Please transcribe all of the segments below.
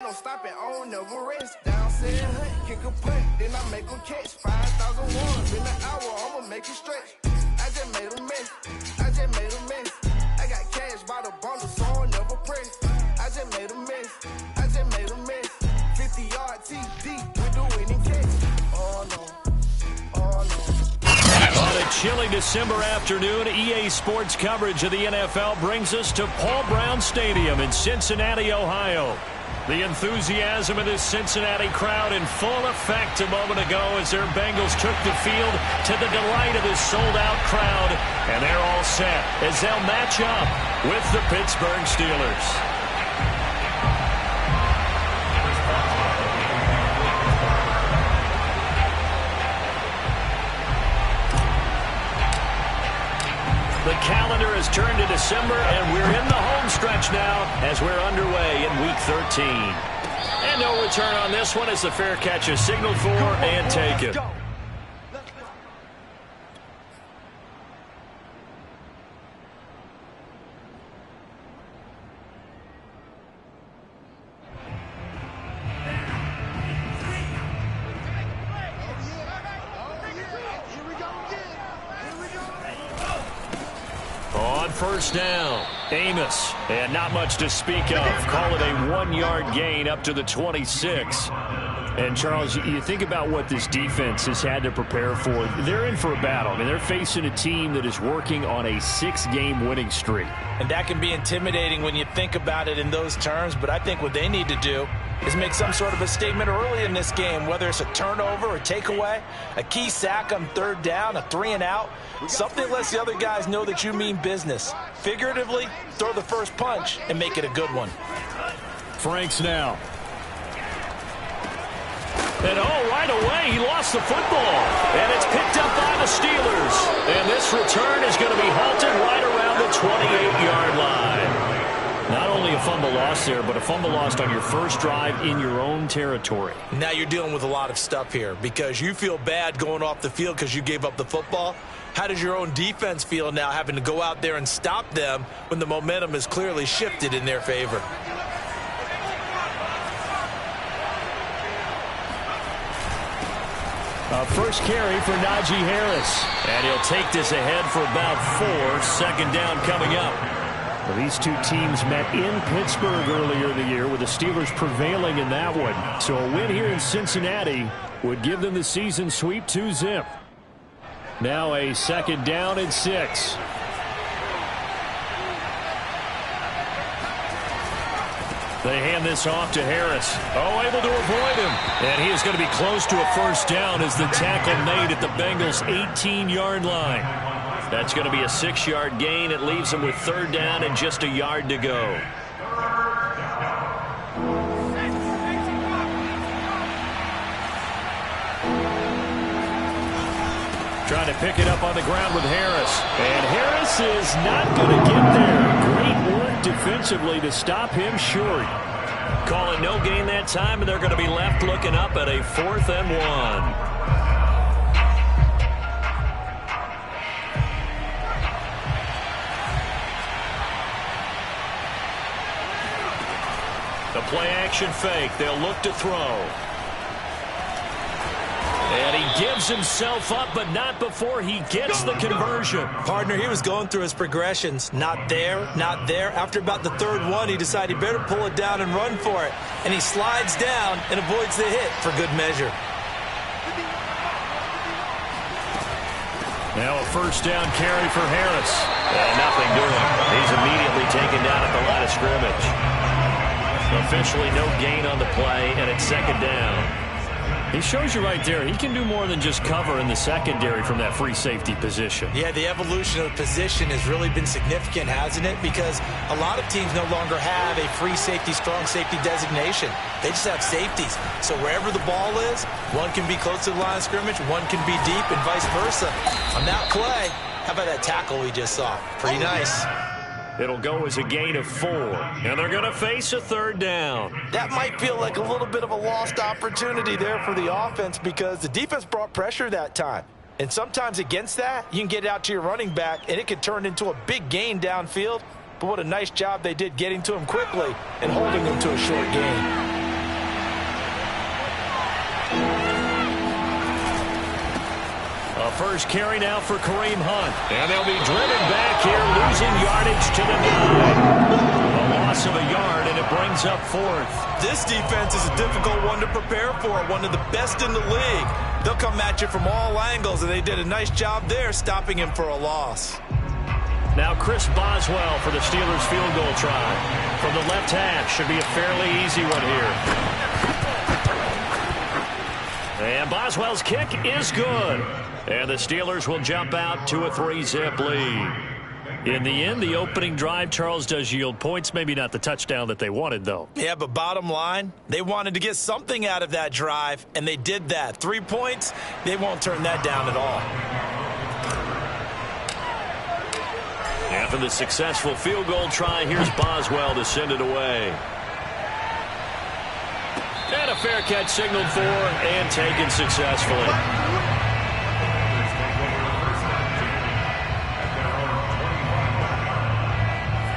No stopping on never rest. Down said hunt, kick a punt, then I make a catch. 5,000 ones in an hour, I'ma make it stretch. I just made a mess. I got cash by the bundle, so I never press. I just made a mess. 50-yard TD with the winning catch. Oh no. On a chilly December afternoon, EA Sports coverage of the NFL brings us to Paul Brown Stadium in Cincinnati, Ohio. The enthusiasm of this Cincinnati crowd in full effect a moment ago as their Bengals took the field to the delight of this sold-out crowd. And they're all set as they'll match up with the Pittsburgh Steelers. The calendar has turned to December, and we're in the home stretch now as we're underway in Week 13. And no return on this one as the fair catch is signaled for and taken. First down, Amos, and not much to speak of. Call it a 1-yard gain up to the 26. And, Charles, you think about what this defense has had to prepare for. They're in for a battle. I mean, they're facing a team that is working on a 6-game winning streak. And that can be intimidating when you think about it in those terms, but I think what they need to do is make some sort of a statement early in this game, whether it's a turnover or takeaway, a key sack on third down, a 3-and-out, something that lets the other guys know that you mean business. Figuratively, throw the first punch and make it a good one. Franks now. And right away, he lost the football. And it's picked up by the Steelers. And this return is going to be halted right around the 28-yard line. Not only a fumble loss there, but a fumble lost on your first drive in your own territory. Now you're dealing with a lot of stuff here because you feel bad going off the field because you gave up the football. How does your own defense feel now having to go out there and stop them when the momentum is clearly shifted in their favor? First carry for Najee Harris. And he'll take this ahead for about 4. Second down coming up. Well, these two teams met in Pittsburgh earlier in the year with the Steelers prevailing in that one. So a win here in Cincinnati would give them the season sweep 2-zip. Now a second down and 6. They hand this off to Harris. Able to avoid him. And he is going to be close to a first down as the tackle made at the Bengals' 18-yard line. That's going to be a 6-yard gain. It leaves them with third down and just a yard to go. Trying to pick it up on the ground with Harris. And Harris is not going to get there. Great work defensively to stop him short. Calling no gain that time, and they're going to be left looking up at a 4th and 1. The play-action fake. They'll look to throw. And he gives himself up, but not before he gets the conversion. Partner, he was going through his progressions. Not there, not there. After about the third one, he decided he better pull it down and run for it. And he slides down and avoids the hit for good measure. Now a first down carry for Harris. And nothing doing. He's immediately taken down at the line of scrimmage. Officially no gain on the play, and it's second down. He shows you right there, he can do more than just cover in the secondary from that free safety position. Yeah, the evolution of the position has really been significant, hasn't it? Because a lot of teams no longer have a free safety, strong safety designation. They just have safeties. So wherever the ball is, one can be close to the line of scrimmage, one can be deep, and vice versa. On that play, how about that tackle we just saw? Pretty nice. It'll go as a gain of 4, and they're going to face a third down. That might feel like a little bit of a lost opportunity there for the offense because the defense brought pressure that time. And sometimes against that, you can get out to your running back, and it could turn into a big gain downfield. But what a nice job they did getting to him quickly and holding him to a short gain. Steelers carry now for Kareem Hunt. And they'll be driven back here, losing yardage to the 9. A loss of a yard, and it brings up 4th. This defense is a difficult one to prepare for, one of the best in the league. They'll come at you from all angles, and they did a nice job there stopping him for a loss. Now Chris Boswell for the Steelers field goal try. From the left hash, should be a fairly easy one here. And Boswell's kick is good. And the Steelers will jump out to a 3-zip lead. In the end, the opening drive, Charles, does yield points. Maybe not the touchdown that they wanted, though. Yeah, but bottom line, they wanted to get something out of that drive, and they did that. 3 points, they won't turn that down at all. After the successful field goal try, here's Boswell to send it away. And a fair catch signaled for and taken successfully.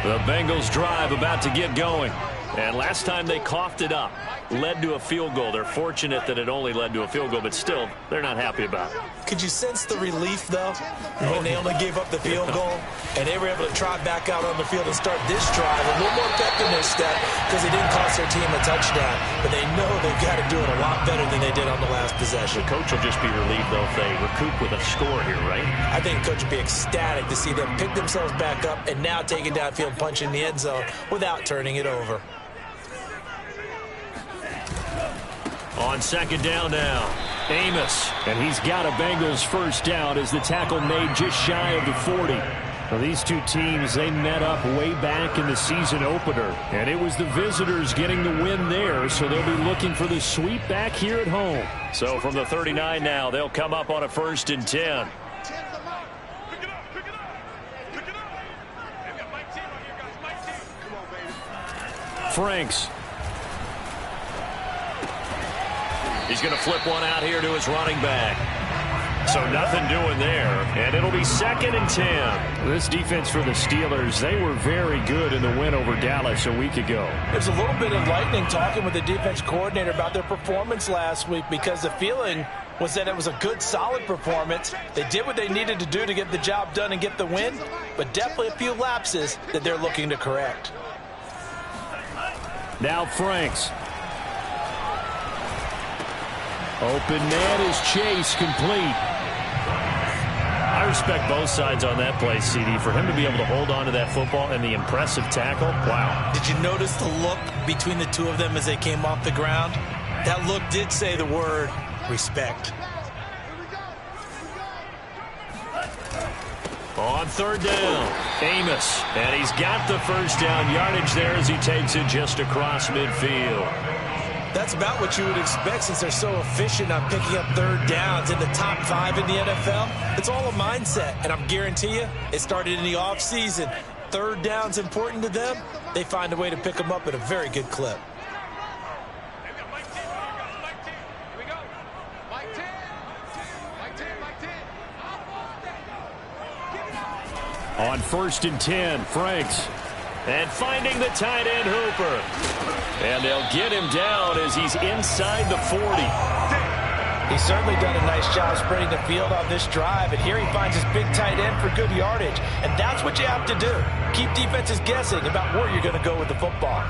The Bengals drive about to get going. And last time they coughed it up, led to a field goal. They're fortunate that it only led to a field goal, but still, they're not happy about it. Could you sense the relief, though, when they only gave up the field goal and they were able to trot back out on the field and start this drive a little more pep in their step because they didn't cost their team a touchdown, but they know they've got to do it a lot better than they did on the last possession. The coach will just be relieved, though, if they recoup with a score here, right? I think the coach will be ecstatic to see them pick themselves back up and now take it downfield, punch in the end zone without turning it over. On second down now, Amos, and he's got a Bengals first down as the tackle made just shy of the 40. Well, these two teams, they met up way back in the season opener, and it was the visitors getting the win there, so they'll be looking for the sweep back here at home. So from the 39 now, they'll come up on a 1st and 10. Franks. He's going to flip one out here to his running back. So nothing doing there. And it'll be 2nd and 10. This defense for the Steelers, they were very good in the win over Dallas a week ago. There's a little bit enlightening talking with the defense coordinator about their performance last week because the feeling was that it was a good, solid performance. They did what they needed to do to get the job done and get the win, but definitely a few lapses that they're looking to correct. Now Franks. Open man is Chase, complete. I respect both sides on that play, CD. For him to be able to hold on to that football and the impressive tackle, wow. Did you notice the look between the two of them as they came off the ground? That look did say the word respect. On 3rd down, Amos. And he's got the first down yardage there as he takes it just across midfield. That's about what you would expect since they're so efficient on picking up 3rd downs in the top 5 in the NFL. It's all a mindset, and I'm guarantee you it started in the offseason. 3rd down's important to them. They find a way to pick them up at a very good clip. On 1st and 10, Franks. And finding the tight end Hooper. And they'll get him down as he's inside the 40. He's certainly done a nice job spreading the field on this drive. And here he finds his big tight end for good yardage. And that's what you have to do. Keep defenses guessing about where you're going to go with the football.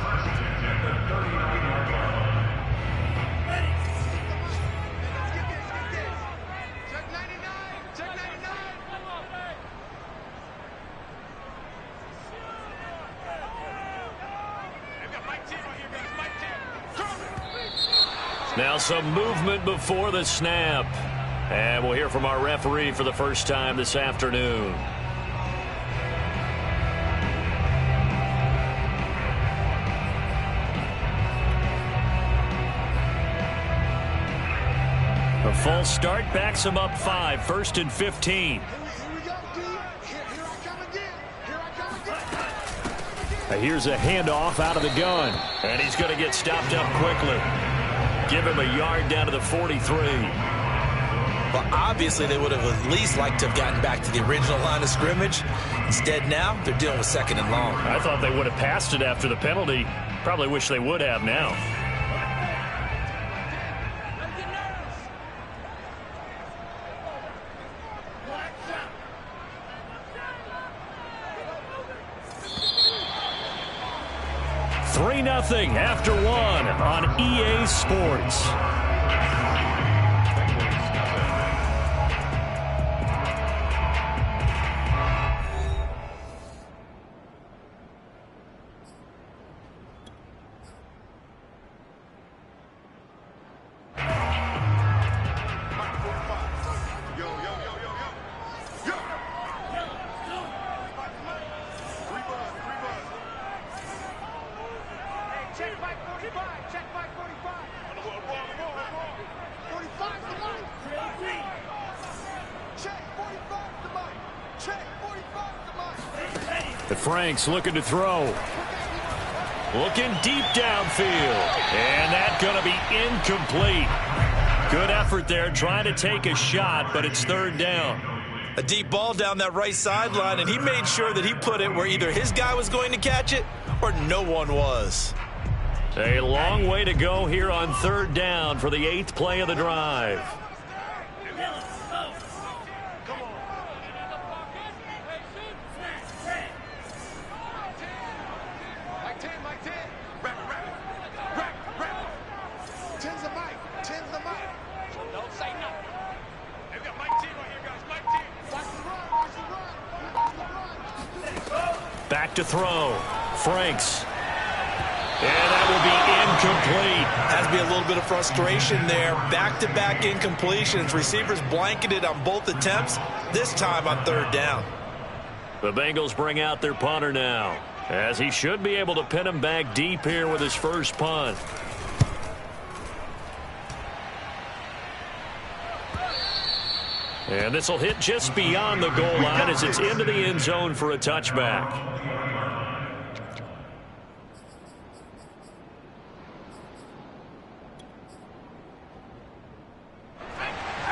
Now some movement before the snap. And we'll hear from our referee for the first time this afternoon. A false start backs him up 5, 1st and 15. Here's a handoff out of the gun. And he's going to get stopped up quickly. Give him a yard down to the 43. Well, obviously they would have at least liked to have gotten back to the original line of scrimmage. Instead now, they're dealing with 2nd and long. I thought they would have passed it after the penalty. Probably wish they would have now. 3-0 after one on EA Sports. Frank's looking to throw. Looking deep downfield. And that's going to be incomplete. Good effort there trying to take a shot, but it's third down. A deep ball down that right sideline, and he made sure that he put it where either his guy was going to catch it or no one was. A long way to go here on third down for the 8th play of the drive. Back to throw. Franks. And that will be incomplete. Has to be a little bit of frustration there. Back-to-back incompletions. Receivers blanketed on both attempts, this time on third down. The Bengals bring out their punter now, as he should be able to pin him back deep here with his first punt. And this will hit just beyond the goal line as it's into the end zone for a touchback.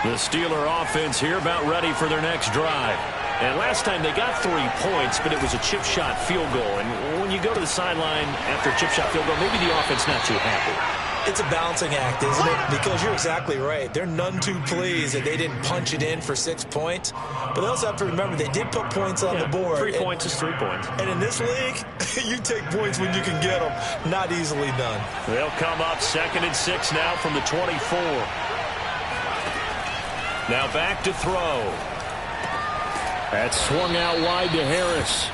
The Steeler offense here about ready for their next drive. And last time they got 3 points, but it was a chip shot field goal. And when you go to the sideline after a chip shot field goal, maybe the offense not too happy. It's a balancing act, isn't it? Because you're exactly right. They're none too pleased that they didn't punch it in for 6 points. But they also have to remember they did put points on the board. 3 points is 3 points. And in this league, you take points when you can get them. Not easily done. They'll come up 2nd and 6 now from the 24. Now back to throw. That swung out wide to Harris.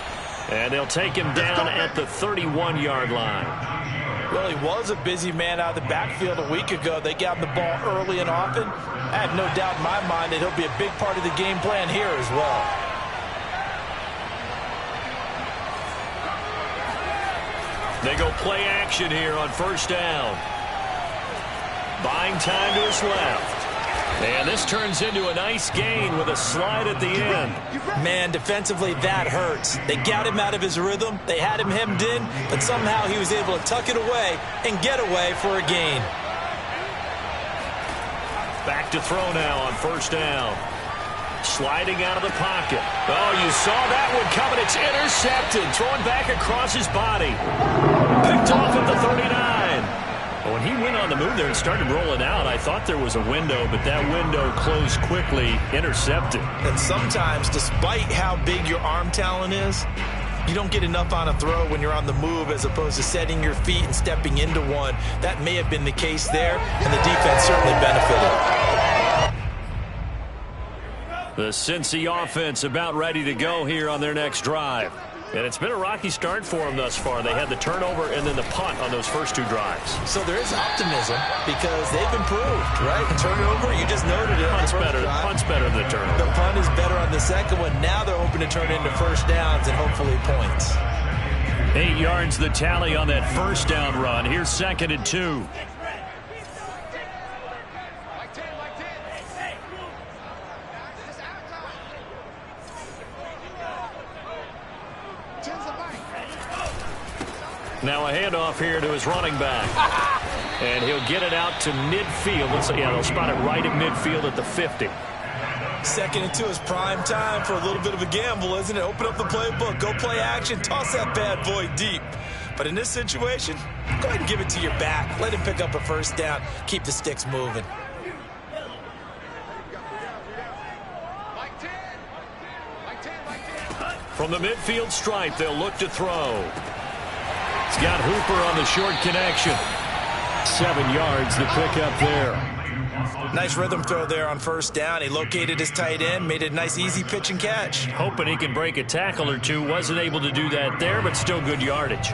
And they'll take him down at the 31-yard line. Well, he was a busy man out of the backfield a week ago. They got him the ball early and often. I have no doubt in my mind that he'll be a big part of the game plan here as well. They go play action here on first down. Buying time to his left. And this turns into a nice gain with a slide at the end. Man, defensively, that hurts. They got him out of his rhythm. They had him hemmed in, but somehow he was able to tuck it away and get away for a gain. Back to throw now on first down. Sliding out of the pocket. Oh, you saw that one coming. It's intercepted. Throwing back across his body. Picked off at the 39. When he went on the move there and started rolling out, I thought there was a window, but that window closed quickly, intercepted. And sometimes, despite how big your arm talent is, you don't get enough on a throw when you're on the move as opposed to setting your feet and stepping into one. That may have been the case there, and the defense certainly benefited. The Cincy offense about ready to go here on their next drive. And it's been a rocky start for them thus far. They had the turnover and then the punt on those first 2 drives. So there is optimism because they've improved, right? Turnover, you just noted it. Punt's better than the turnover. The punt is better on the second one. Now they're hoping to turn into first downs and hopefully points. 8 yards the tally on that first down run. Here's 2nd and 2. Now a handoff here to his running back. And he'll get it out to midfield. They'll spot it right at midfield at the 50. 2nd and 2 is prime time for a little bit of a gamble, isn't it? Open up the playbook, go play action, toss that bad boy deep. But in this situation, go ahead and give it to your back. Let him pick up a first down. Keep the sticks moving. From the midfield stripe, they'll look to throw. He's got Hooper on the short connection. 7 yards, the pickup there. Nice rhythm throw there on first down. He located his tight end, made it a nice easy pitch and catch. Hoping he can break a tackle or two. Wasn't able to do that there, but still good yardage.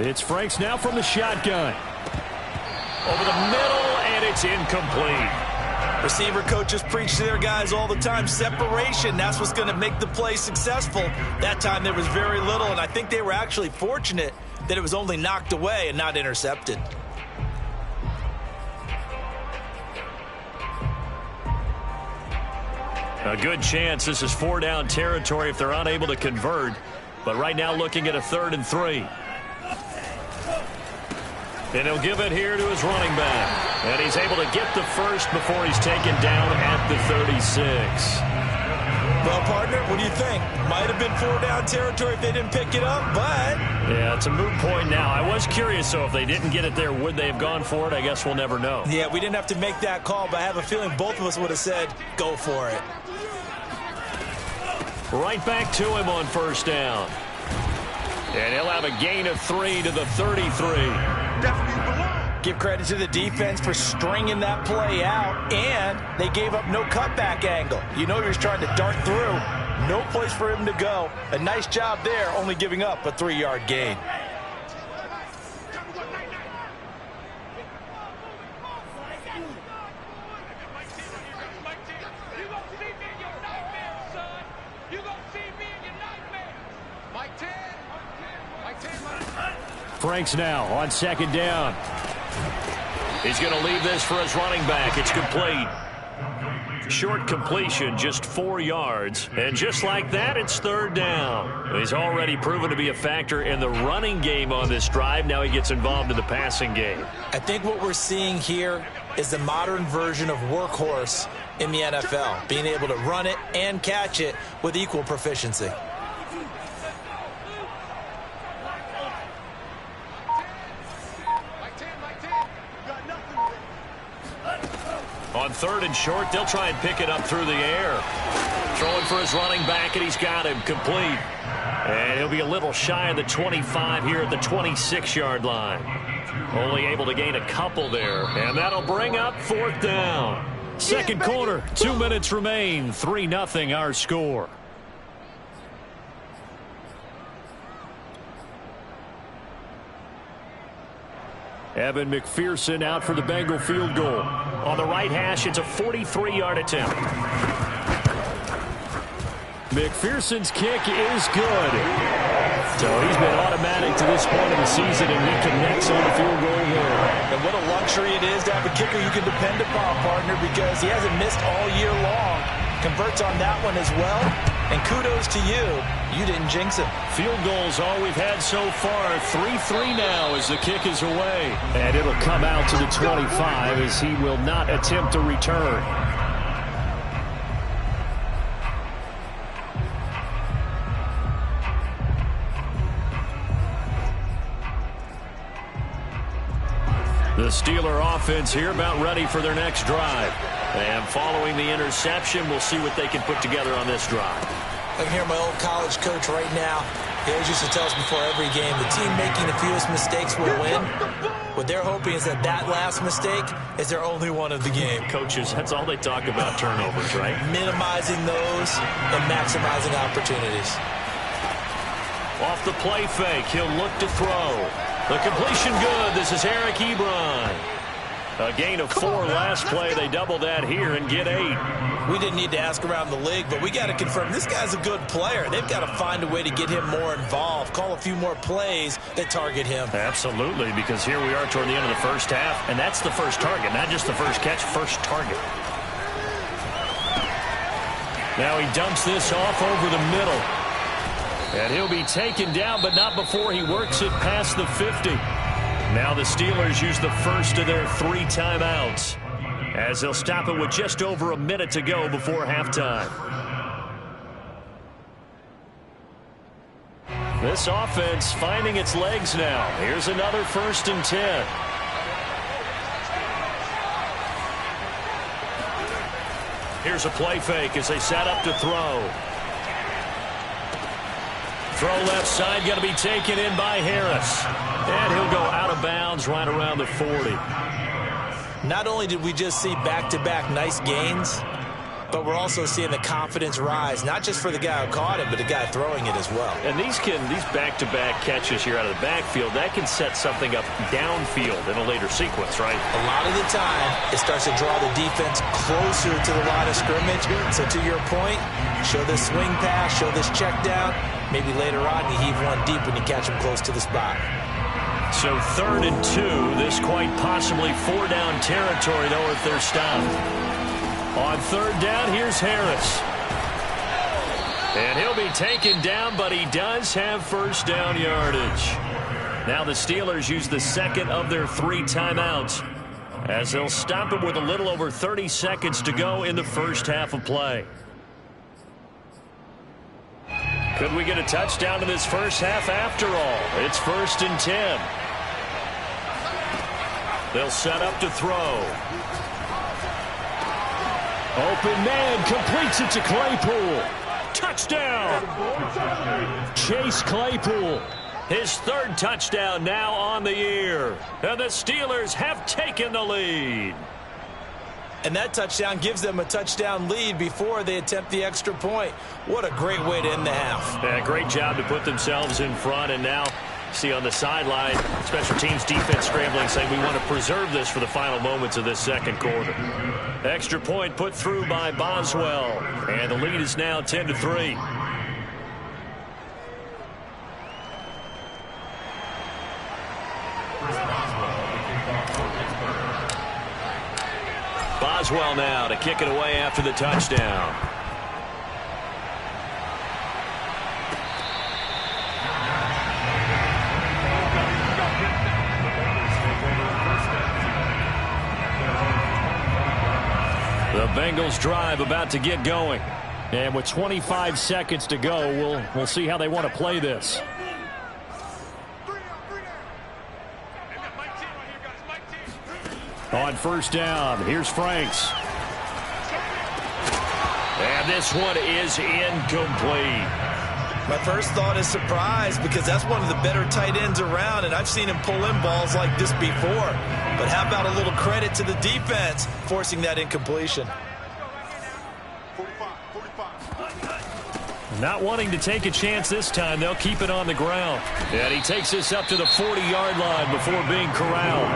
It's Franks now from the shotgun. Over the middle, and it's incomplete. Receiver coaches preach to their guys all the time. Separation, that's what's going to make the play successful. That time there was very little, and I think they were actually fortunate that it was only knocked away and not intercepted. A good chance this is 4-down territory if they're unable to convert. But right now looking at a 3rd and 3. And he'll give it here to his running back. And he's able to get the first before he's taken down at the 36. Well, partner, what do you think? Might have been 4-down territory if they didn't pick it up, but... Yeah, it's a moot point now. I was curious, so if they didn't get it there, would they have gone for it? I guess we'll never know. Yeah, we didn't have to make that call, but I have a feeling both of us would have said, go for it. Right back to him on first down. And he'll have a gain of 3 to the 33. Give credit to the defense for stringing that play out, and they gave up no cutback angle. You know you're trying to dart through. No place for him to go. A nice job there, only giving up a 3-yard gain. Franks now on 2nd down. He's going to leave this for his running back. It's complete. Short completion, just 4 yards. And just like that, it's 3rd down. He's already proven to be a factor in the running game on this drive. Now he gets involved in the passing game. I think what we're seeing here is the modern version of workhorse in the NFL, being able to run it and catch it with equal proficiency. On 3rd and short, they'll try and pick it up through the air. Throwing for his running back, and he's got him complete. And he'll be a little shy of the 25 here at the 26-yard line. Only able to gain a couple there. And that'll bring up 4th down. Second quarter, 2 minutes remain. 3-0 our score. Evan McPherson out for the Bengal field goal. On the right hash, it's a 43-yard attempt. McPherson's kick is good. So he's been automatic to this point of the season, and he connects on the field goal there. And what a luxury it is to have a kicker you can depend upon, partner, because he hasn't missed all year long. Converts on that one as well. And kudos to you. You didn't jinx him. Field goals all we've had so far. 3-3 now as the kick is away. And it'll come out to the 25 as he will not attempt to return. The Steeler offense here about ready for their next drive. And following the interception, we'll see what they can put together on this drive. I can hear my old college coach right now. He always used to tell us before every game, the team making the fewest mistakes will win. What they're hoping is that that last mistake is their only one of the game. Coaches, that's all they talk about, turnovers, right? Minimizing those and maximizing opportunities. Off the play fake, he'll look to throw. The completion good. This is Eric Ebron. A gain of 4 last play. They double that here and get 8. We didn't need to ask around the league, but we got to confirm this guy's a good player. They've got to find a way to get him more involved, call a few more plays that target him. Absolutely, because here we are toward the end of the first half, and that's the first target, not just the first catch, first target. Now he dumps this off over the middle. And he'll be taken down, but not before he works it past the 50. Now the Steelers use the first of their 3 timeouts, as they'll stop it with just over a minute to go before halftime. This offense finding its legs now. Here's another 1st and 10. Here's a play fake as they set up to throw. Throw left side, going to be taken in by Harris. And he'll go out of bounds right around the 40. Not only did we just see back-to-back nice gains, but we're also seeing the confidence rise, not just for the guy who caught it, but the guy throwing it as well. And these back-to-back catches here out of the backfield, that can set something up downfield in a later sequence, right? A lot of the time, it starts to draw the defense closer to the line of scrimmage. So to your point, show this swing pass, show this check down. Maybe later on you heave one deep when you catch him close to the spot. So 3rd and 2, this quite possibly 4-down territory, though, if they're stopped. On 3rd down, here's Harris. And he'll be taken down, but he does have 1st down yardage. Now the Steelers use the 2nd of their 3 timeouts as they'll stop it with a little over 30 seconds to go in the 1st half of play. Could we get a touchdown in this 1st half after all? It's 1st and 10. They'll set up to throw. Open man, completes it to Claypool. Touchdown! Chase Claypool. His 3rd touchdown now on the year. And the Steelers have taken the lead. And that touchdown gives them a touchdown lead before they attempt the extra point. What a great way to end the half. Yeah, great job to put themselves in front. And now, see on the sideline, special teams defense scrambling, saying we want to preserve this for the final moments of this 2nd quarter. Extra point put through by Boswell. And the lead is now 10-3. Boswell now to kick it away after the touchdown. The Bengals drive about to get going. And with 25 seconds to go, we'll see how they want to play this. On 1st down, here's Franks. And this one is incomplete. My first thought is surprise because that's one of the better tight ends around, and I've seen him pull in balls like this before. But how about a little credit to the defense forcing that incompletion? Not wanting to take a chance this time, they'll keep it on the ground. And he takes this up to the 40-yard line before being corralled.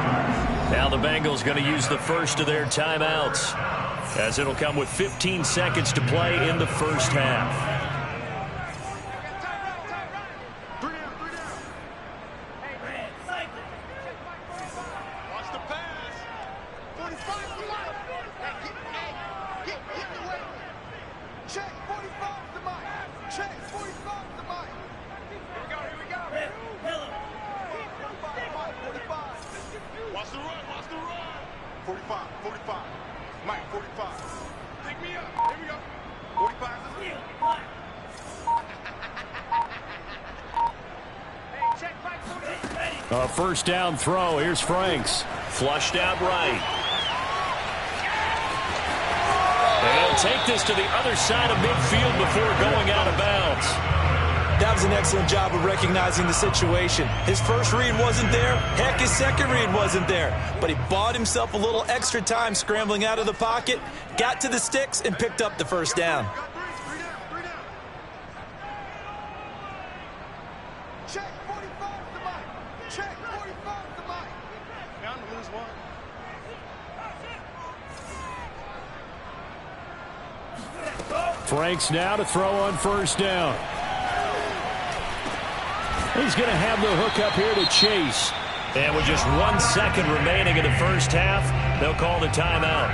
Now the Bengals going to use the 1st of their timeouts, as it'll come with 15 seconds to play in the 1st half. A 1st down throw. Here's Franks. Flushed out right. And he'll take this to the other side of midfield before going out of bounds. That was an excellent job of recognizing the situation. His first read wasn't there. Heck, his second read wasn't there. But he bought himself a little extra time scrambling out of the pocket, got to the sticks, and picked up the 1st down. Franks now to throw on 1st down. He's going to have the hook up here to Chase. And with just 1 second remaining in the 1st half, they'll call the timeout.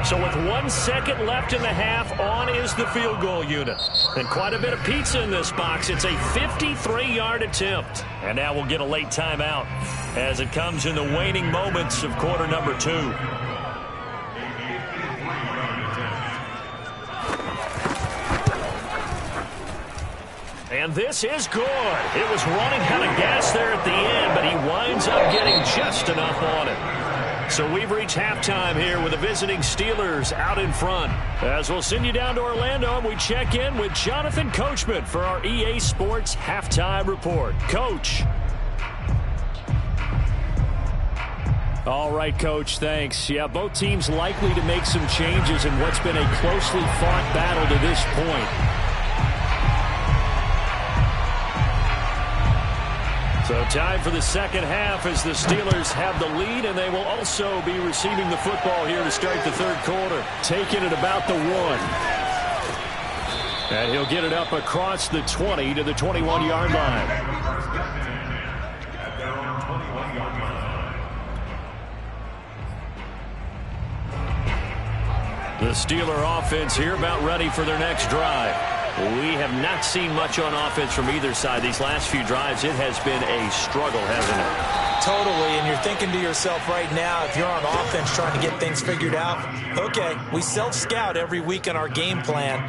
So with 1 second left in the half, on is the field goal unit. And quite a bit of pizza in this box. It's a 53-yard attempt. And now we'll get a late timeout as it comes in the waning moments of quarter number 2. And this is good. It was running out of gas there at the end, but he winds up getting just enough on it. So we've reached halftime here with the visiting Steelers out in front. As we'll send you down to Orlando, and we check in with Jonathan Coachman for our EA Sports Halftime Report. Coach. All right, Coach, thanks. Yeah, both teams likely to make some changes in what's been a closely fought battle to this point. So time for the second half as the Steelers have the lead, and they will also be receiving the football here to start the third quarter. Taking it about the 1. And he'll get it up across the 20 to the 21-yard line. The Steeler offense here about ready for their next drive. We have not seen much on offense from either side. These last few drives, it has been a struggle, hasn't it? Totally, and you're thinking to yourself right now, if you're on offense trying to get things figured out, okay, we self-scout every week in our game plan.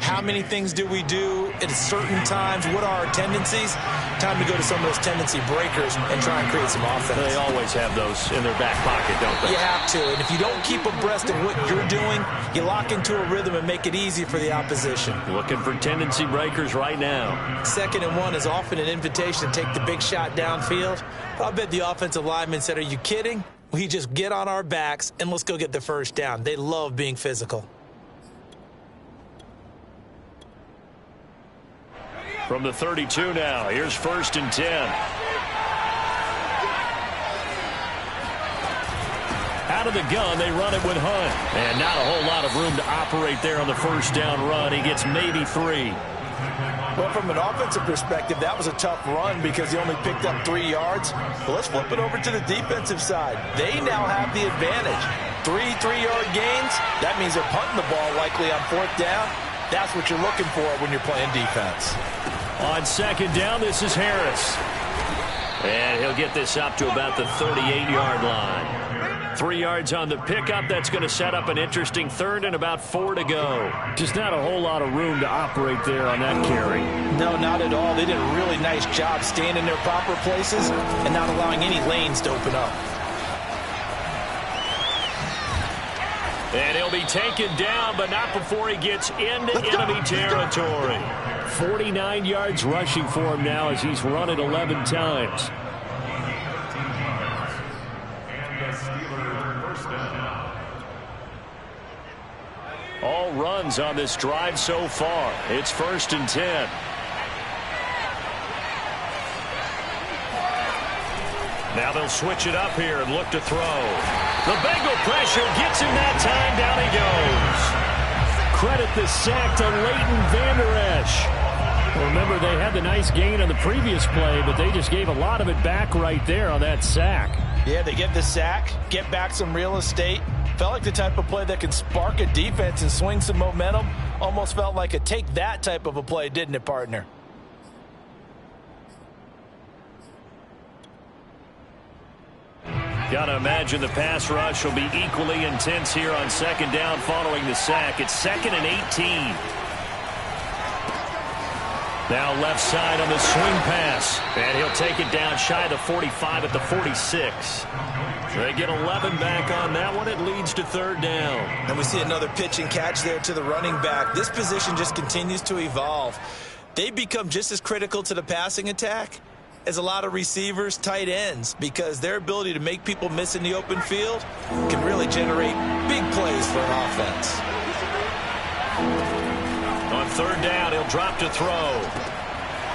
How many things do we do at certain times? What are our tendencies? Time to go to some of those tendency breakers and try and create some offense. They always have those in their back pocket, don't they? You have to, and if you don't keep abreast of what you're doing, you lock into a rhythm and make it easy for the opposition. Looking for tendency breakers right now. 2nd and 1 is often an invitation to take the big shot downfield. I bet the offensive lineman said, are you kidding? We just get on our backs and let's go get the first down. They love being physical. From the 32 now, here's 1st and 10. Out of the gun, they run it with Hunt. And not a whole lot of room to operate there on the first down run. He gets maybe 3. Well, from an offensive perspective, that was a tough run because he only picked up 3 yards. But let's flip it over to the defensive side. They now have the advantage. 3 3-yard gains. That means they're punting the ball likely on 4th down. That's what you're looking for when you're playing defense. On 2nd down, this is Harris. And he'll get this up to about the 38-yard line. 3 yards on the pickup. That's going to set up an interesting 3rd and about 4 to go. Just not a whole lot of room to operate there on that carry. No, not at all. They did a really nice job staying in their proper places and not allowing any lanes to open up. And he'll be taken down, but not before he gets into enemy territory. 49 yards rushing for him now as he's run it 11 times. All runs on this drive so far. It's 1st and 10. Now they'll switch it up here and look to throw. The Bengal pressure gets him that time. Down he goes. Credit the sack to Leighton Vander Esch. Remember, they had the nice gain on the previous play, but they just gave a lot of it back right there on that sack. Yeah, they get the sack, get back some real estate. Felt like the type of play that can spark a defense and swing some momentum. Almost felt like a take that type of a play, didn't it, partner? Gotta imagine the pass rush will be equally intense here on 2nd down following the sack. It's 2nd and 18. Now left side on the swing pass. And he'll take it down shy of the 45 at the 46. They get 11 back on that one. It leads to 3rd down. And we see another pitch and catch there to the running back. This position just continues to evolve. They become just as critical to the passing attack as a lot of receivers, tight ends, because their ability to make people miss in the open field can really generate big plays for an offense. On 3rd down, he'll drop to throw.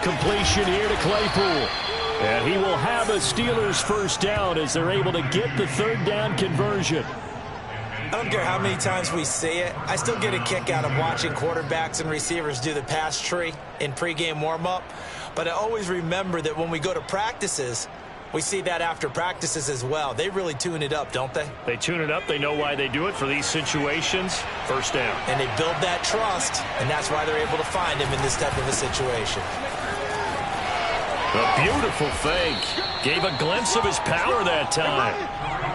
Completion here to Claypool. And he will have a Steelers 1st down as they're able to get the 3rd down conversion. I don't care how many times we say it, I still get a kick out of watching quarterbacks and receivers do the pass tree in pregame warm-up. But I always remember that when we go to practices, we see that after practices as well. They really tune it up, don't they? They tune it up. They know why they do it for these situations. 1st down. And they build that trust, and that's why they're able to find him in this type of a situation. A beautiful fake. Gave a glimpse of his power that time.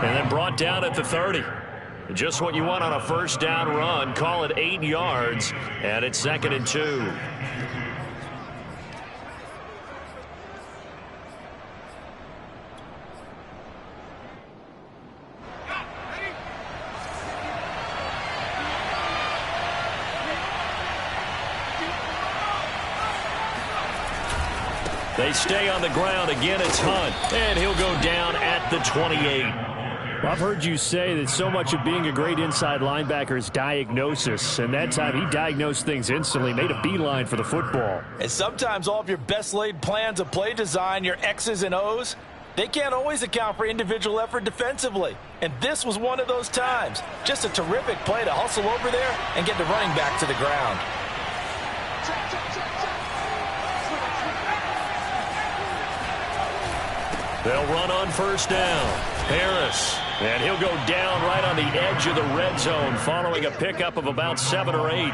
And then brought down at the 30. Just what you want on a 1st down run. Call it 8 yards. And it's 2nd and 2. They stay on the ground. Again, it's Hunt, and he'll go down at the 28. Well, I've heard you say that so much of being a great inside linebacker is diagnosis, and that time he diagnosed things instantly, made a beeline for the football. And sometimes all of your best laid plans of play design, your X's and O's, they can't always account for individual effort defensively. And this was one of those times. Just a terrific play to hustle over there and get the running back to the ground. They'll run on first down. Harris. And he'll go down right on the edge of the red zone following a pickup of about 7 or 8.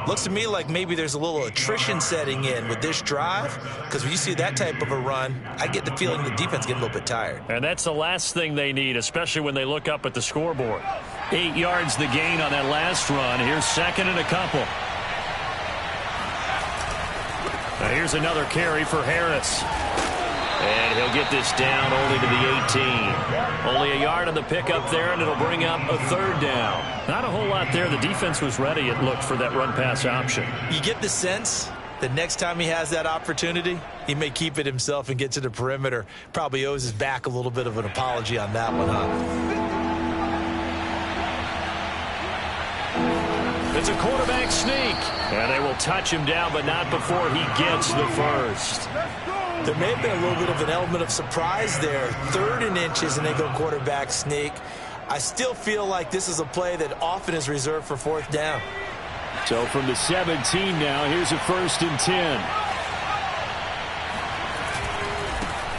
Looks to me like maybe there's a little attrition setting in with this drive, because when you see that type of a run, I get the feeling the defense getting a little bit tired. And that's the last thing they need, especially when they look up at the scoreboard. 8 yards the gain on that last run. Here's second and a couple. Now here's another carry for Harris. And he'll get this down only to the 18. Only a yard on the pickup there, and it'll bring up a third down. Not a whole lot there. The defense was ready, it looked, for that run-pass option. You get the sense that next time he has that opportunity, he may keep it himself and get to the perimeter. Probably owes his back a little bit of an apology on that one, huh? It's a quarterback sneak. And they will touch him down, but not before he gets the first. There may have been a little bit of an element of surprise there. 3rd and inches, and they go quarterback sneak. I still feel like this is a play that often is reserved for 4th down. So from the 17 now, here's a 1st and 10.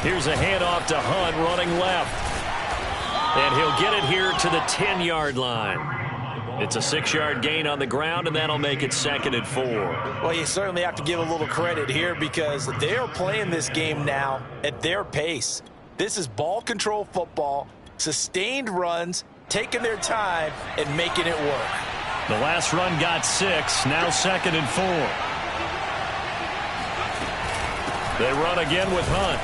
Here's a handoff to Hunt running left. And he'll get it here to the 10-yard line. It's a 6-yard gain on the ground, and that'll make it 2nd and 4. Well, you certainly have to give a little credit here because they are playing this game now at their pace. This is ball control football, sustained runs, taking their time, and making it work. The last run got 6, now 2nd and 4. They run again with Hunt.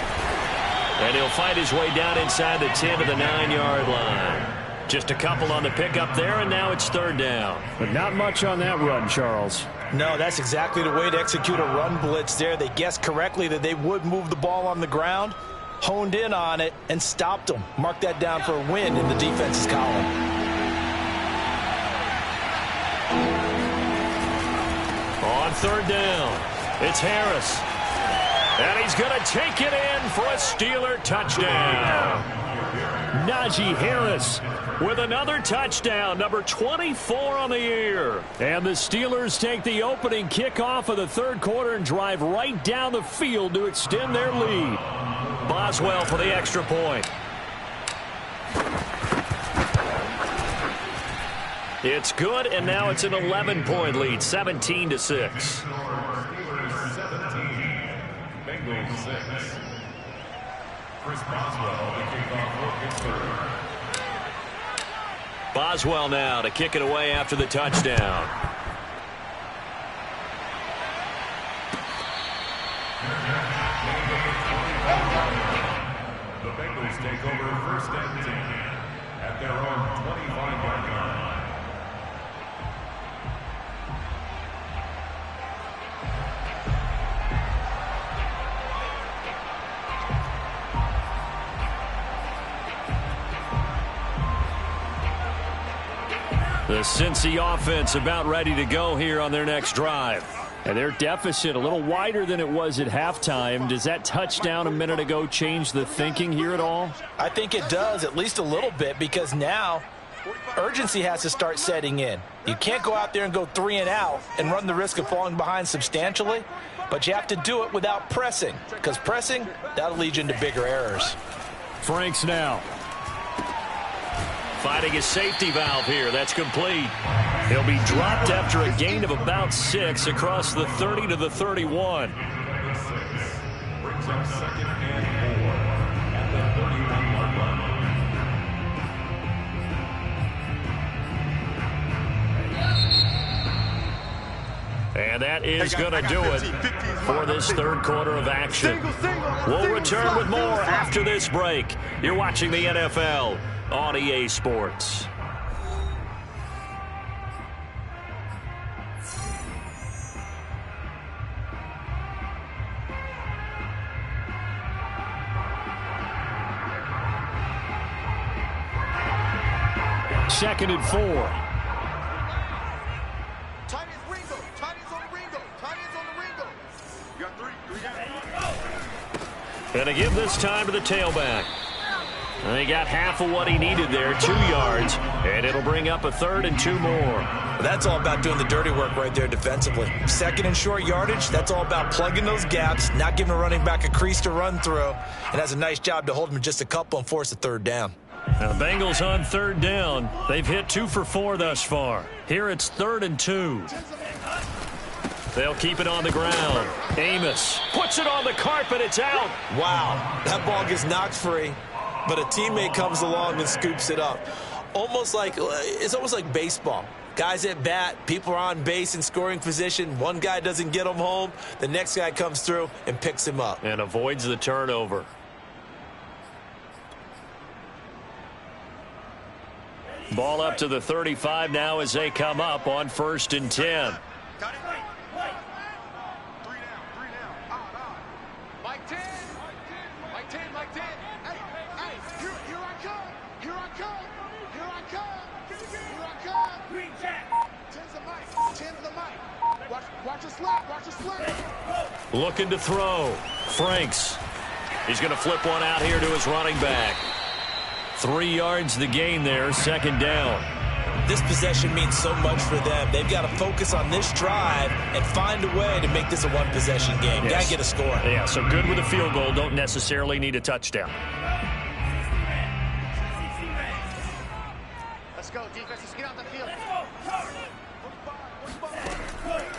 And he'll fight his way down inside the 10 to the 9-yard line. Just a couple on the pickup there, and now it's 3rd down. But not much on that run, Charles. No, that's exactly the way to execute a run blitz there. They guessed correctly that they would move the ball on the ground, honed in on it, and stopped them. Mark that down for a win in the defense's column. On 3rd down, it's Harris. And he's going to take it in for a Steeler touchdown. Najee Harris with another touchdown, number 24 on the year. And the Steelers take the opening kickoff of the 3rd quarter and drive right down the field to extend their lead. Boswell for the extra point. It's good, and now it's an 11-point lead, 17-6. Bengals 6. Chris Boswell, the kickoff for Pittsburgh. Boswell now to kick it away after the touchdown. The Bengals take over 1st and 10 at their own 25-yard line. The Cincy offense about ready to go here on their next drive. And their deficit a little wider than it was at halftime. Does that touchdown a minute ago change the thinking here at all? I think it does, at least a little bit, because now urgency has to start setting in. You can't go out there and go 3 and out and run the risk of falling behind substantially, but you have to do it without pressing, because pressing, that'll lead you into bigger errors. Franks now. Fighting his safety valve here. That's complete. He'll be dropped after a gain of about 6 across the 30 to the 31. Brings up 2nd and 4 at the 31-yard line. And that is going to do it for this 3rd quarter of action. We'll return with more after this break. You're watching the NFL on EA Sports. 2nd and 4. Tight ends Ringo. Tight ends on the Ringo. Tight ends on the Ringo. You got three down. Going to give this time to the tailback. And he got half of what he needed there, 2 yards, and it'll bring up a 3rd and 2 more. That's all about doing the dirty work right there defensively. 2nd and short yardage, that's all about plugging those gaps, not giving a running back a crease to run through, and has a nice job to hold him just a couple and force a 3rd down. Now the Bengals on 3rd down. They've hit 2 for 4 thus far. Here it's 3rd and 2. They'll keep it on the ground. Amos puts it on the carpet. It's out. Wow, that ball gets knocked free, but a teammate comes along and scoops it up. It's almost like baseball. Guys at bat, people are on base in scoring position. One guy doesn't get him home. The next guy comes through and picks him up. And avoids the turnover. Ball up to the 35 now as they come up on 1st and 10. Got it. Three down. Odd. Mike 10. Mike 10. Hey, here I come. Here I come. Green Jack. 10's the mic. 10's the mic. Watch the slap. Looking to throw. Franks. He's going to flip one out here to his running back. 3 yards the gain there, 2nd down. This possession means so much for them. They've got to focus on this drive and find a way to make this a one-possession game. Yes. Got to get a score. Yeah, so good with a field goal. Don't necessarily need a touchdown. Let's go, defense. Let's get out the field.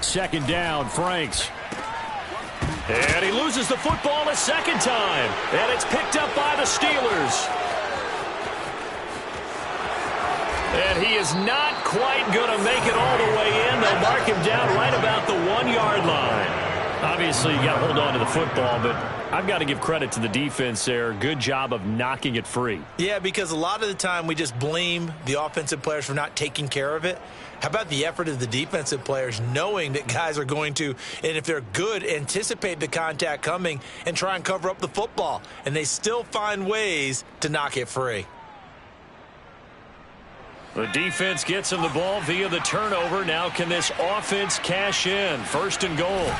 2nd down, Franks. And he loses the football a 2nd time. And it's picked up by the Steelers. And he is not quite going to make it all the way in. They'll mark him down right about the 1-yard line. Obviously, you got to hold on to the football, but I've got to give credit to the defense there. Good job of knocking it free. Yeah, because a lot of the time we just blame the offensive players for not taking care of it. How about the effort of the defensive players knowing that guys are going to, and if they're good, anticipate the contact coming and try and cover up the football. And they still find ways to knock it free. The defense gets him the ball via the turnover. Now can this offense cash in? 1st and goal.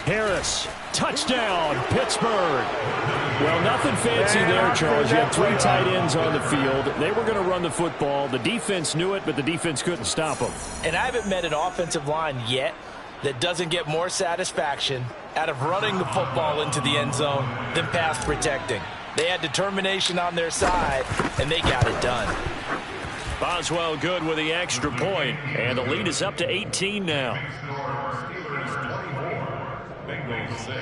Harris, touchdown, Pittsburgh. Well, nothing fancy there, Charles. You had 3 tight ends on the field. They were going to run the football. The defense knew it, but the defense couldn't stop them. And I haven't met an offensive line yet that doesn't get more satisfaction out of running the football into the end zone than pass protecting. They had determination on their side, and they got it done. Boswell good with the extra point, and the lead is up to 18 now. Bengals 6.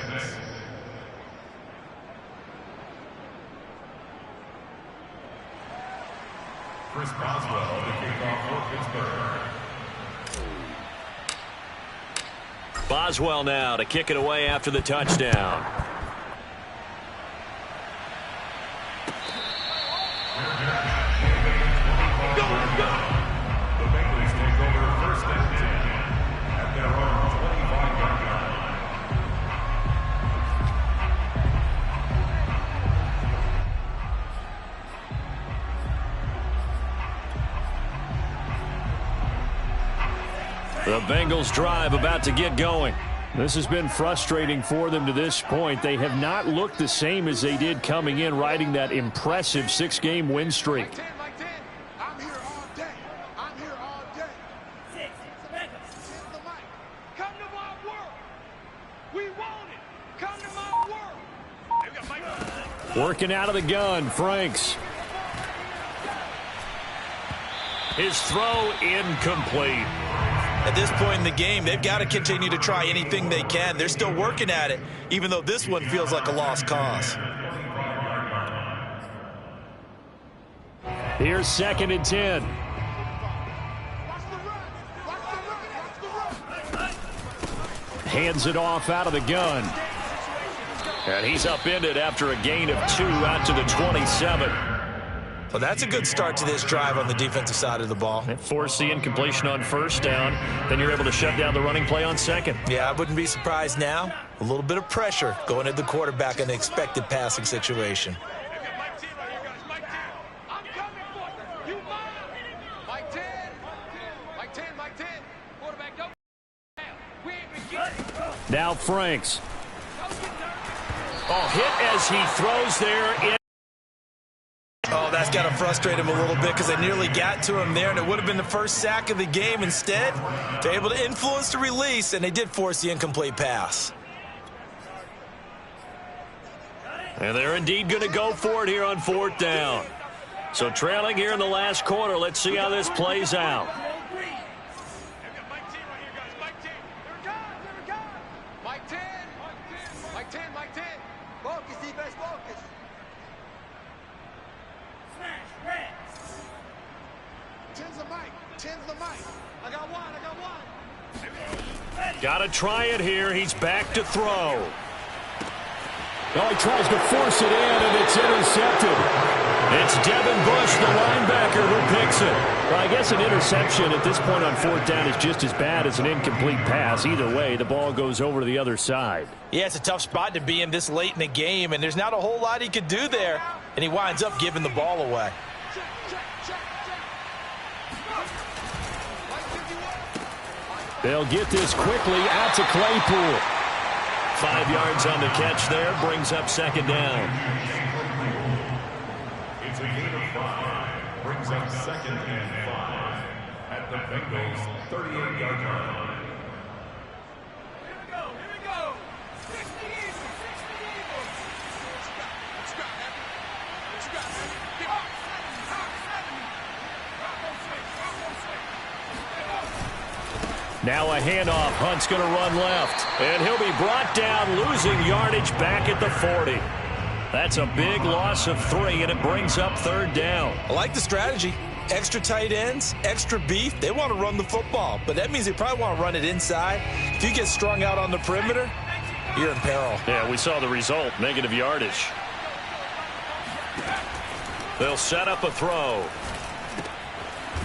Chris Boswell to kick off for Pittsburgh. Boswell now to kick it away after the touchdown. The Bengals take over 1st and 10 at their own 25-yard line. The Bengals drive about to get going. This has been frustrating for them to this point. They have not looked the same as they did coming in, riding that impressive 6-game win streak. Mike 10. I'm here all day. Send the mic. Come to my world. We want it. Come to my world. Working out of the gun, Franks. His throw incomplete. At this point in the game, they've got to continue to try anything they can. They're still working at it, even though this one feels like a lost cause. Here's 2nd and 10. Hands it off out of the gun. And he's upended after a gain of 2 out to the 27. Well, that's a good start to this drive on the defensive side of the ball. It forced the incompletion on 1st down. Then you're able to shut down the running play on 2nd. Yeah, I wouldn't be surprised now. A little bit of pressure going at the quarterback in an expected passing situation. Now Franks. Oh, hit as he throws there. Oh, that's got to frustrate him a little bit because they nearly got to him there, and it would have been the first sack of the game. Instead, they're able to influence the release, and they did force the incomplete pass. And they're indeed going to go for it here on 4th down. So trailing here in the last quarter. Let's see how this plays out. Got to try it here. He's back to throw. Oh, he tries to force it in, and it's intercepted. It's Devin Bush, the linebacker, who picks it. Well, I guess an interception at this point on 4th down is just as bad as an incomplete pass. Either way, the ball goes over to the other side. Yeah, it's a tough spot to be in this late in the game, and there's not a whole lot he could do there, and he winds up giving the ball away. They'll get this quickly out to Claypool. 5 yards on the catch there, brings up 2nd down. It's a gain of 5, brings up 2nd and 5 at the Bengals' 38-yard line. Now a handoff. Hunt's going to run left. And he'll be brought down, losing yardage back at the 40. That's a big loss of 3, and it brings up 3rd down. I like the strategy. Extra tight ends, extra beef. They want to run the football, but that means they probably want to run it inside. If you get strung out on the perimeter, you're in peril. Yeah, we saw the result, negative yardage. They'll set up a throw.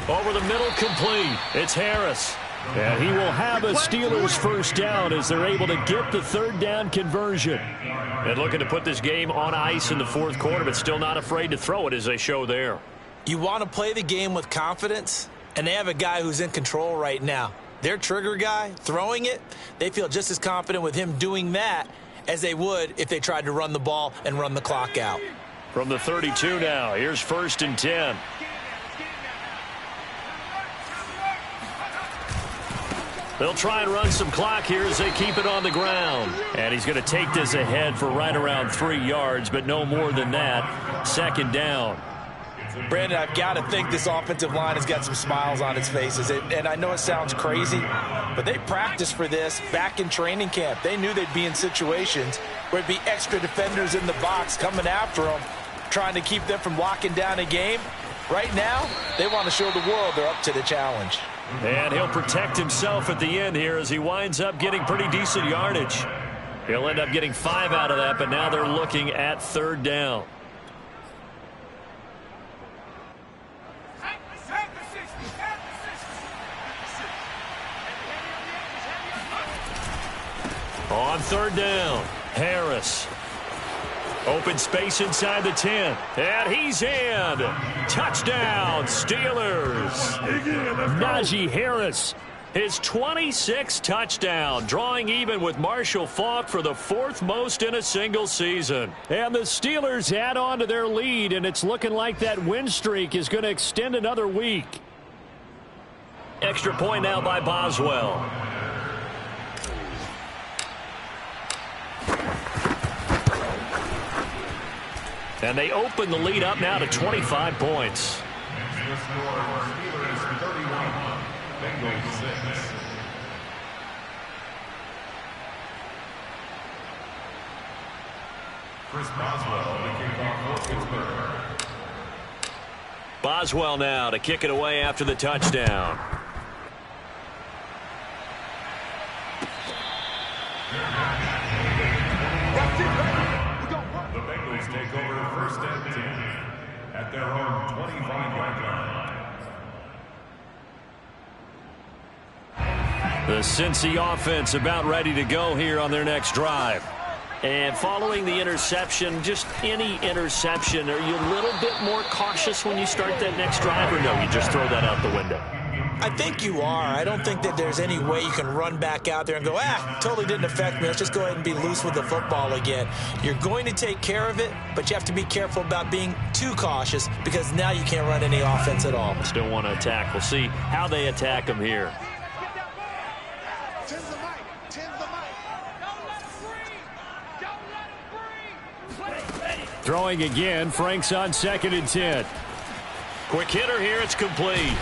Over the middle, complete. It's Harris. And he will have a Steelers 1st down as they're able to get the 3rd down conversion. And looking to put this game on ice in the 4th quarter, but still not afraid to throw it as they show there. You want to play the game with confidence, and they have a guy who's in control right now. Their trigger guy, throwing it, they feel just as confident with him doing that as they would if they tried to run the ball and run the clock out. From the 32 now, here's 1st and 10. They'll try and run some clock here as they keep it on the ground. And he's going to take this ahead for right around 3 yards, but no more than that. 2nd down. Brandon, I've got to think this offensive line has got some smiles on its faces. And I know it sounds crazy, but they practiced for this back in training camp. They knew they'd be in situations where it'd be extra defenders in the box coming after them, trying to keep them from locking down a game. Right now, they want to show the world they're up to the challenge. And he'll protect himself at the end here as he winds up getting pretty decent yardage. He'll end up getting 5 out of that, but now they're looking at 3rd down. On 3rd down, Harris. Open space inside the 10. And he's in. Touchdown, Steelers. Najee Harris. His 26th touchdown, drawing even with Marshall Faulk for the 4th most in a single season. And the Steelers add on to their lead, and it's looking like that win streak is going to extend another week. Extra point now by Boswell. And they open the lead up now to 25 points. The score, Steelers 31, Bengals 6. Chris Boswell, the kickoff for Pittsburgh. Boswell now to kick it away after the touchdown. The Bengals take over 1st and 10 at their own 25-yard line. The Cincy offense about ready to go here on their next drive. And following the interception, just any interception, are you a little bit more cautious when you start that next drive, or no, you just throw that out the window? I think you are. I don't think that there's any way you can run back out there and go, totally didn't affect me. Let's just go ahead and be loose with the football again. You're going to take care of it, but you have to be careful about being too cautious because now you can't run any offense at all. Still want to attack. We'll see how they attack him here. Throwing again. Frank's on 2nd and 10. Quick hitter here. It's complete.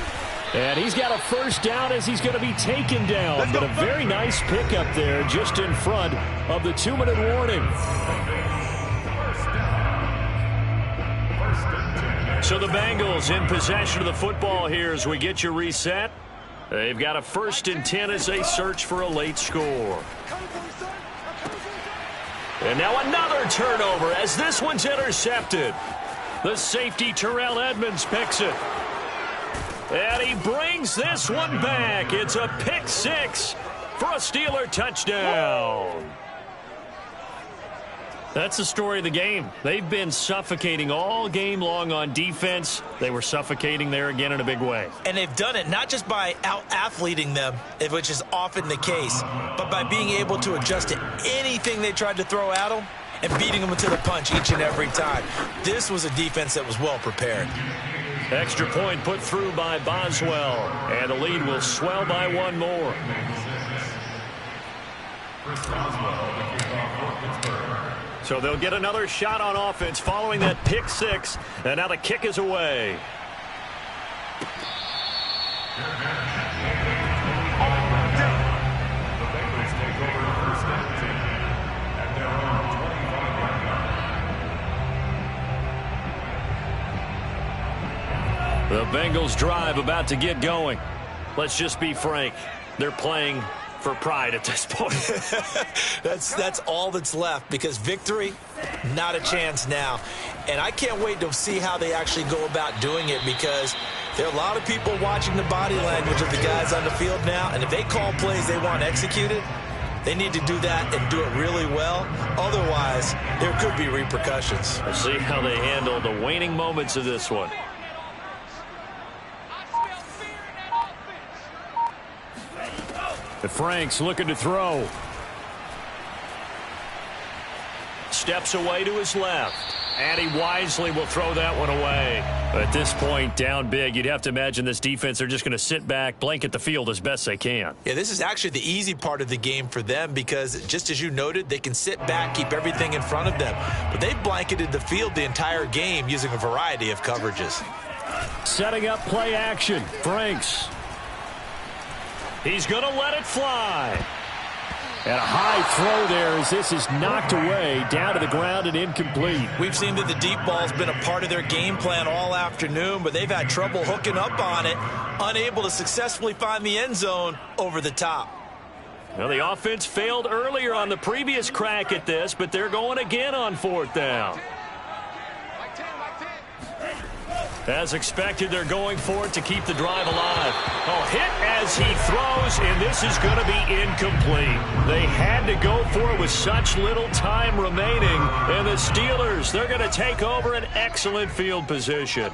And he's got a first down as he's going to be taken down. But a very nice pickup there just in front of the 2-minute warning. So the Bengals in possession of the football here as we get you reset. They've got a 1st and 10 as they search for a late score. And now another turnover as this one's intercepted. The safety Terrell Edmonds picks it. And he brings this one back. It's a pick 6 for a Steeler touchdown. That's the story of the game. They've been suffocating all game long on defense. They were suffocating there again in a big way. And they've done it not just by out-athleting them, which is often the case, but by being able to adjust to anything they tried to throw at them and beating them to the punch each and every time. This was a defense that was well prepared. Extra point put through by Boswell. And the lead will swell by one more. So they'll get another shot on offense following that pick 6. And now the kick is away. The Bengals drive about to get going. Let's just be frank. They're playing for pride at this point. That's all that's left because victory, not a chance now. And I can't wait to see how they actually go about doing it because there are a lot of people watching the body language of the guys on the field now. And if they call plays they want executed, they need to do that and do it really well. Otherwise, there could be repercussions. We'll see how they handle the waning moments of this one. The Frank's looking to throw. Steps away to his left. And he wisely will throw that one away. At this point, down big, you'd have to imagine this defense, they're just going to sit back, blanket the field as best they can. Yeah, this is actually the easy part of the game for them because, just as you noted, they can sit back, keep everything in front of them. But they've blanketed the field the entire game using a variety of coverages. Setting up play action. Franks. He's going to let it fly. And a high throw there as this is knocked away, down to the ground and incomplete. We've seen that the deep ball's been a part of their game plan all afternoon, but they've had trouble hooking up on it, unable to successfully find the end zone over the top. Well, the offense failed earlier on the previous crack at this, but they're going again on 4th down. As expected, they're going for it to keep the drive alive. Oh, hit as he throws, and this is going to be incomplete. They had to go for it with such little time remaining, and the Steelers, they're going to take over an excellent field position.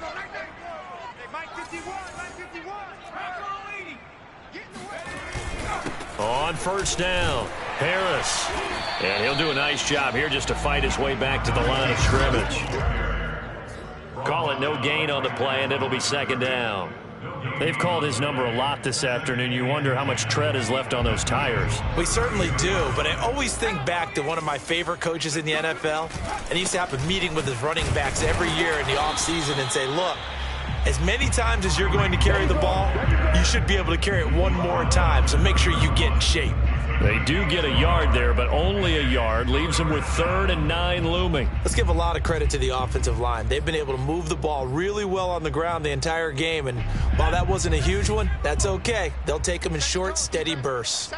On 1st down, Harris. And he'll do a nice job here just to fight his way back to the line of scrimmage. Call it no gain on the play, and it'll be 2nd down. They've called his number a lot this afternoon. You wonder how much tread is left on those tires. We certainly do, but I always think back to one of my favorite coaches in the NFL, and he used to have a meeting with his running backs every year in the offseason and say, look, as many times as you're going to carry the ball, you should be able to carry it one more time, so make sure you get in shape. They do get a yard there, but only a yard. Leaves them with 3rd and 9 looming. Let's give a lot of credit to the offensive line. They've been able to move the ball really well on the ground the entire game, and while that wasn't a huge one, that's okay. They'll take them in short, steady bursts.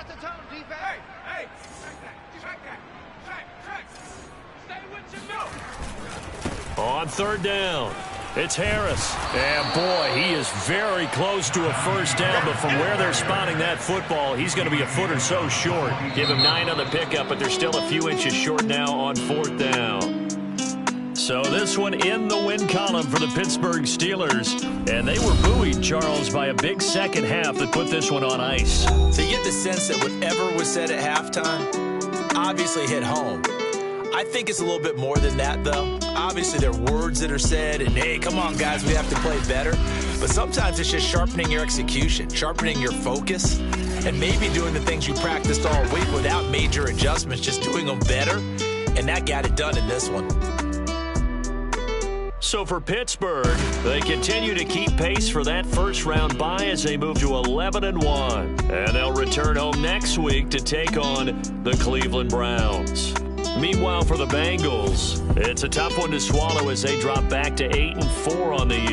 On 3rd down, it's Harris. And boy, he is very close to a 1st down, but from where they're spotting that football, he's going to be a foot or so short. Give him 9 on the pickup, but they're still a few inches short now on 4th down. So this one in the win column for the Pittsburgh Steelers. And they were buoyed, Charles, by a big second half that put this one on ice. So you get the sense that whatever was said at halftime obviously hit home. I think it's a little bit more than that, though. Obviously, there are words that are said, and, hey, come on, guys, we have to play better. But sometimes it's just sharpening your execution, sharpening your focus, and maybe doing the things you practiced all week without major adjustments, just doing them better. And that got it done in this one. So for Pittsburgh, they continue to keep pace for that first-round bye as they move to 11-1. And they'll return home next week to take on the Cleveland Browns. Meanwhile, for the Bengals, it's a tough one to swallow as they drop back to 8-4 on the year.